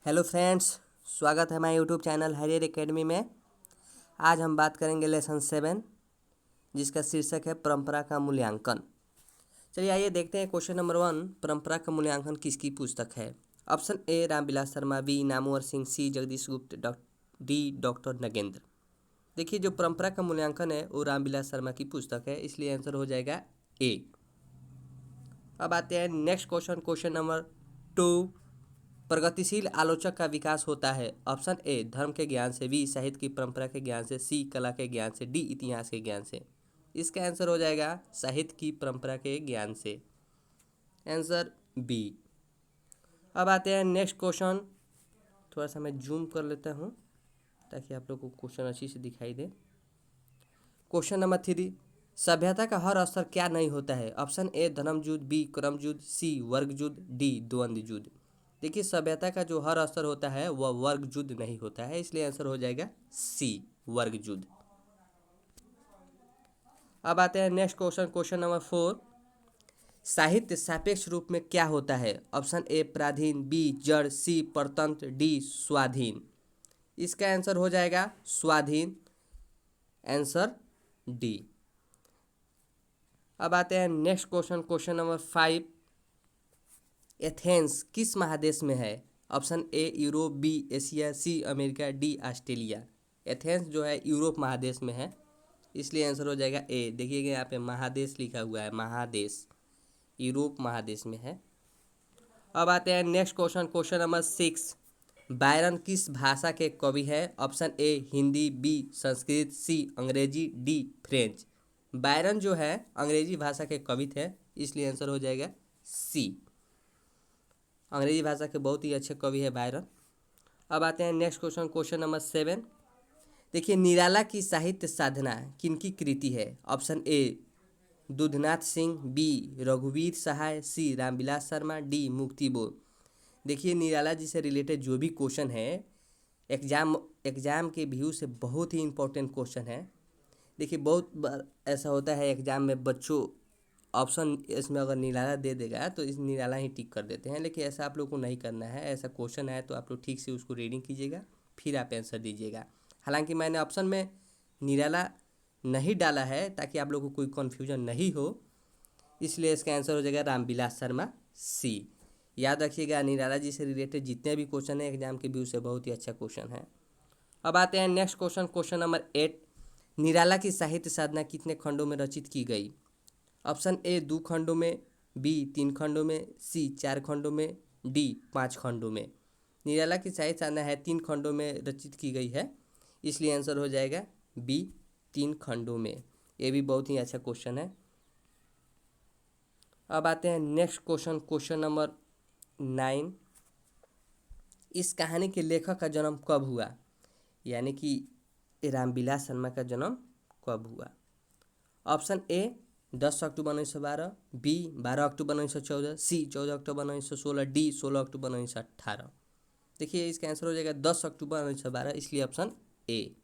Hello friends, स्वागत है हमारे यूट्यूब चैनल हरियर एकेडमी में। आज हम बात करेंगे लेसन 7 जिसका शीर्षक है परंपरा का मूल्यांकन। चलिए आइए देखते हैं क्वेश्चन नंबर 1, परंपरा का मूल्यांकन किसकी पुस्तक है। Option A Ramvilas Sharma, B Namvar Singh, C Jagdish Gupt, D doctor Nagendra. देखिए जो परंपरा का मूल्यांकन है वो रामविलास शर्मा की पुस्तक है, इसलिए आंसर हो जाएगा ए। अब आते हैं नेक्स्ट क्वेश्चन, क्वेश्चन नंबर 2, प्रगतिशील आलोचक का विकास होता है। ऑप्शन ए धर्म के ज्ञान से, बी साहित्य की परंपरा के ज्ञान से, सी कला के ज्ञान से, डी इतिहास के ज्ञान से। इसका आंसर हो जाएगा साहित्य की परंपरा के ज्ञान से, आंसर बी। अब आते हैं नेक्स्ट क्वेश्चन, थोड़ा सा मैं जूम कर लेता हूँ ताकि आप लोग को क्वेश्चन अच्छी से दिखाई दे। क्वेश्चन नंबर 3, सभ्यता का हर स्तर क्या नहीं होता है। ऑप्शन ए धर्म युद्ध, बी क्रम युद्ध, सी वर्ग युद्ध, डी द्वंद्व युद्ध। देखिए सभ्यता का जो हर स्तर होता है वह वर्ग युद्ध नहीं होता है, इसलिए आंसर हो जाएगा सी वर्ग युद्ध। अब आते हैं नेक्स्ट क्वेश्चन, क्वेश्चन नंबर 4, साहित्य सापेक्ष रूप में क्या होता है। ऑप्शन ए पराधीन, बी जड़, सी परतंत्र, डी स्वाधीन। इसका आंसर हो जाएगा स्वाधीन, आंसर डी। अब आते हैं next question, question number 5, Athens किस महादेश में है। Option A Europe, B Asia, C America, D Australia. Athens जो है यूरोप महादेश में है, इसलिए आंसर हो जाएगा ए। देखिएगा यहाँ पे महादेश लिखा हुआ है, महादेश यूरोप महादेश में है। अब आते हैं next question, question number 6, Byron किस भाषा के कवि है। Option A Hindi, B Sanskrit, C Angrezi, D French. Byron जो है अंग्रेजी भाषा के कवि थे, इसलिए आंसर हो जाएगा सी। अंग्रेजी भाषा के बहुत ही अच्छे कवि है बायरन। अब आते हैं नेक्स्ट क्वेश्चन, क्वेश्चन नंबर 7, देखिए निराला की साहित्य साधना किनकी कृति है। ऑप्शन ए दुधनाथ सिंह, बी रघुवीर सहाय, सी रामविलास शर्मा, डी मुक्ति बोध। देखिए निराला जी से रिलेटेड जो भी क्वेश्चन है एग्जाम के व्यू से बहुत ही इंपॉर्टेंट क्वेश्चन है। देखिए बहुत बार ऐसा होता है एग्जाम में बच्चों ऑप्शन इसमें अगर निराला दे देगा तो इस निराला ही टिक कर देते हैं, लेकिन ऐसा आप लोग को नहीं करना है। ऐसा क्वेश्चन है तो आप लोग ठीक से उसको रीडिंग कीजिएगा, फिर आप आंसर दीजिएगा। हालांकि मैंने ऑप्शन में निराला नहीं डाला है ताकि आप लोग को कोई कन्फ्यूजन नहीं हो, इसलिए इसका आंसर हो जाएगा रामविलास शर्मा, सी। याद रखिएगा निराला जी से रिलेटेड जितने भी क्वेश्चन है एग्जाम के व्यू से बहुत ही अच्छा क्वेश्चन है। अब आते हैं नेक्स्ट क्वेश्चन, क्वेश्चन नंबर 8, निराला की साहित्य साधना कितने खंडों में रचित की गई। ऑप्शन ए 2 खंडों में, बी 3 खंडों में, सी 4 खंडों में, डी 5 खंडों में। निराला की साहित्य साधना है 3 खंडों में रचित की गई है, इसलिए आंसर हो जाएगा बी 3 खंडों में। ये भी बहुत ही अच्छा क्वेश्चन है। अब आते हैं नेक्स्ट क्वेश्चन, क्वेश्चन नंबर 9, इस कहानी के लेखक का जन्म कब हुआ, यानी कि रामविलास शर्मा का जन्म कब हुआ। Option A 10 October 1912, B 12 October 1914, C 14 October 1916, D 16 October 1918। देखिए इसका आंसर हो जाएगा 10 अक्टूबर 1912, इसलिए ऑप्शन ए।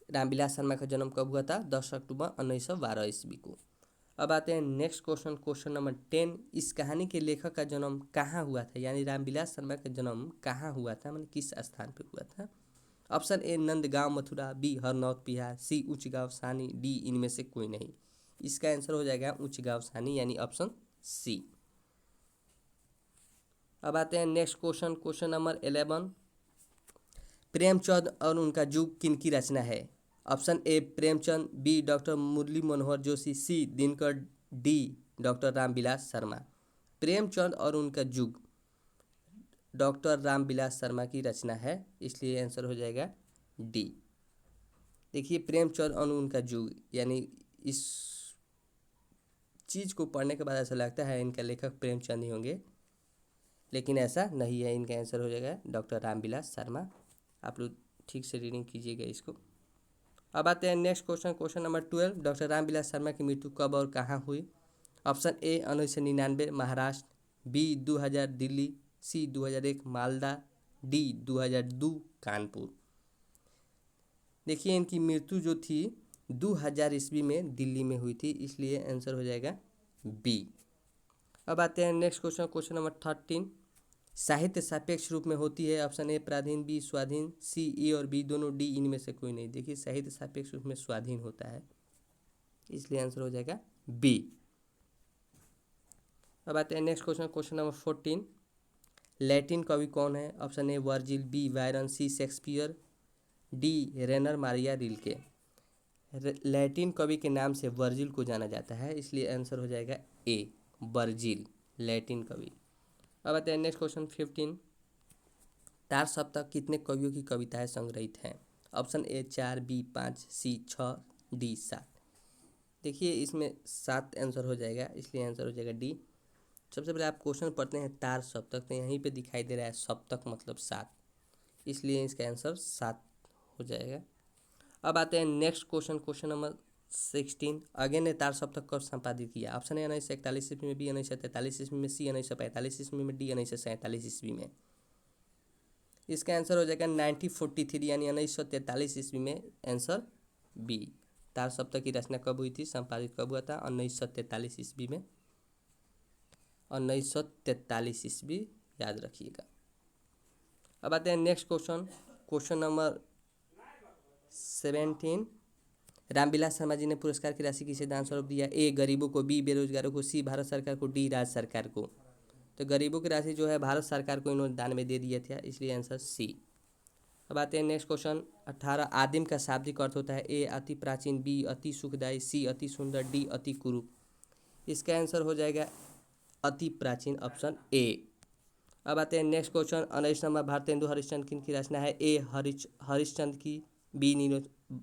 रामविलास शर्मा का जन्म कब हुआ था, 10 अक्टूबर 1912 ईस्वी को। अब आते हैं नेक्स्ट क्वेश्चन, क्वेश्चन नंबर 10, इस कहानी के लेखक का जन्म कहाँ हुआ था, यानी रामविलास शर्मा का जन्म कहाँ हुआ था, मतलब किस स्थान पे हुआ था। Option A Nandgaon Mathura, B Harnaut Bihar, C Unchgaon सानी, डी इनमें से कोई नहीं। इसका आंसर हो जाएगा ऊंच गांव सानी, यानी ऑप्शन सी। अब आते हैं next question, question number 11, Premchand और उनका युग किनकी रचना है। Option A Premchand, B doctor Murli Manohar Joshi, C Dinkar, D doctor Ramvilas Sharma. Premchand और उनका युग डॉक्टर रामविलास शर्मा की रचना है, इसलिए आंसर हो जाएगा डी। देखिए प्रेमचंद और उनका युग, यानी इस चीज़ को पढ़ने के बाद ऐसा लगता है इनका लेखक प्रेमचंद ही होंगे, लेकिन ऐसा नहीं है। इनका आंसर हो जाएगा डॉक्टर रामविलास शर्मा। आप लोग ठीक से रीडिंग कीजिएगा इसको। अब आते हैं next question, question number 12, doctor Ramvilas Sharma की मृत्यु कब और कहाँ हुई। Option A 1999 Maharashtra, B 2000 Delhi, C 2001 Malda, D 2002 Kanpur. देखिए इनकी मृत्यु जो थी 2000 ईस्वी में दिल्ली में हुई थी, इसलिए आंसर हो जाएगा बी। अब आते हैं नेक्स्ट क्वेश्चन, क्वेश्चन नंबर 13, साहित्य सापेक्ष रूप में होती है। ऑप्शन ए पराधीन, बी स्वाधीन, सी ए और बी दोनों, डी इनमें से कोई नहीं। देखिए साहित्य सापेक्ष रूप में स्वाधीन होता है, इसलिए आंसर हो जाएगा बी। अब आते हैं नेक्स्ट क्वेश्चन, क्वेश्चन नंबर 14। लैटिन कवि कौन है? Option A Virgil, B Byron, C Shakespeare, D Rainer Maria Rilke. लैटिन कवि के नाम से वर्जिल को जाना जाता है, इसलिए आंसर हो जाएगा ए वर्जिल, लैटिन कवि। अब आते हैं नेक्स्ट क्वेश्चन 15। तार सप्तक कितने कवियों की कविताएं संग्रहित हैं? Option A 4, B 5, C 6, D 7। देखिए इसमें 7 आंसर हो जाएगा, इसलिए आंसर हो जाएगा डी। सबसे पहले आप क्वेश्चन पढ़ते हैं तार सप्तक, तो यहीं पे दिखाई दे रहा है सप्तक मतलब 7, इसलिए इसका आंसर 7 हो जाएगा। अब आते हैं next question, question number 16। Again ने तार सप्तक कब संपादित किया? ऑप्शन ए 1941 ईस्वी में, बी 1943 ईस्वी में, सी 1945 ईस्वी में, डी 1947 ईस्वी में। इसका आंसर हो जाएगा 1943 यानी 1943 ईस्वी में, आंसर बी। तार सप्तक की रचना कब हुई थी, संपादित कब हुआ था? 1943 ईस्वी में, 1943 ईस्वी, याद रखिएगा। अब आते हैं next question, question number 17। Ramvilas Sharma ji ने पुरस्कार की राशि किसे दान स्वरूप दिया? ए गरीबों को, बी बेरोजगारों को, सी भारत सरकार को, डी राज्य सरकार को। तो गरीबों की राशि जो है भारत सरकार को इन्होंने दान में दे दिया था, इसलिए आंसर सी। अब आते हैं नेक्स्ट क्वेश्चन 18। आदिम का शाब्दिक अर्थ होता है? ए अति प्राचीन, बी अति सुखदायी, सी अति सुंदर, डी अति कुरूप। इसका आंसर हो जाएगा अति प्राचीन, ऑप्शन ए। अब आते हैं next question 19 number. Bharatendu Harishchandra की रचना है? ए हरिश्चंद्र की, बी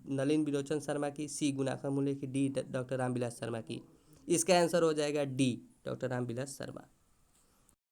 नलिन विलोचन शर्मा की, सी गुणाकर मूल्य की, डी डॉक्टर रामविलास शर्मा की। इसका आंसर हो जाएगा डी डॉक्टर रामविलास शर्मा।